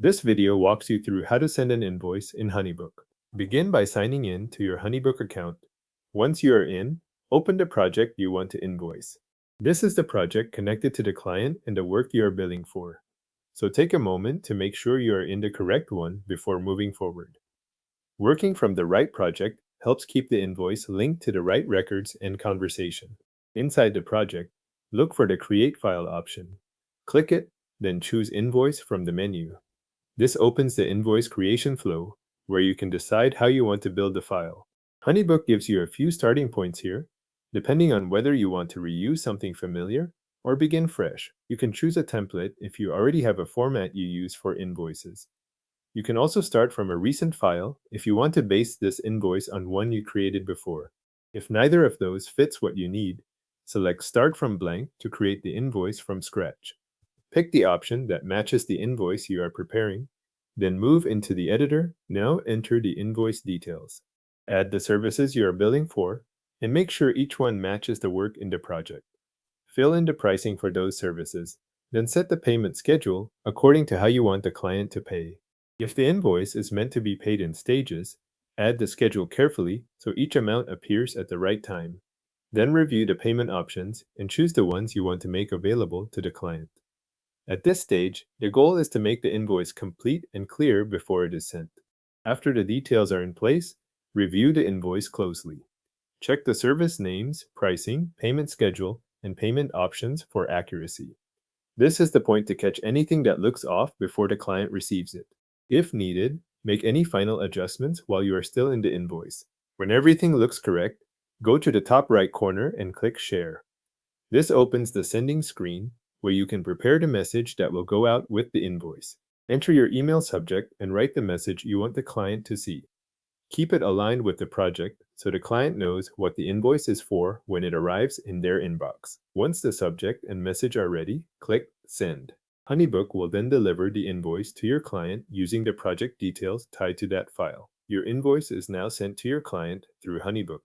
This video walks you through how to send an invoice in HoneyBook. Begin by signing in to your HoneyBook account. Once you are in, open the project you want to invoice. This is the project connected to the client and the work you are billing for. So take a moment to make sure you are in the correct one before moving forward. Working from the right project helps keep the invoice linked to the right records and conversation. Inside the project, look for the Create File option. Click it, then choose Invoice from the menu. This opens the invoice creation flow, where you can decide how you want to build the file. HoneyBook gives you a few starting points here. Depending on whether you want to reuse something familiar or begin fresh, you can choose a template if you already have a format you use for invoices. You can also start from a recent file if you want to base this invoice on one you created before. If neither of those fits what you need, select Start from Blank to create the invoice from scratch. Pick the option that matches the invoice you are preparing, then move into the editor. Now enter the invoice details. Add the services you are billing for, and make sure each one matches the work in the project. Fill in the pricing for those services, then set the payment schedule according to how you want the client to pay. If the invoice is meant to be paid in stages, add the schedule carefully so each amount appears at the right time. Then review the payment options and choose the ones you want to make available to the client. At this stage, the goal is to make the invoice complete and clear before it is sent. After the details are in place, review the invoice closely. Check the service names, pricing, payment schedule, and payment options for accuracy. This is the point to catch anything that looks off before the client receives it. If needed, make any final adjustments while you are still in the invoice. When everything looks correct, go to the top right corner and click Share. This opens the sending screen where you can prepare the message that will go out with the invoice. Enter your email subject and write the message you want the client to see. Keep it aligned with the project so the client knows what the invoice is for when it arrives in their inbox. Once the subject and message are ready, click Send. HoneyBook will then deliver the invoice to your client using the project details tied to that file. Your invoice is now sent to your client through HoneyBook.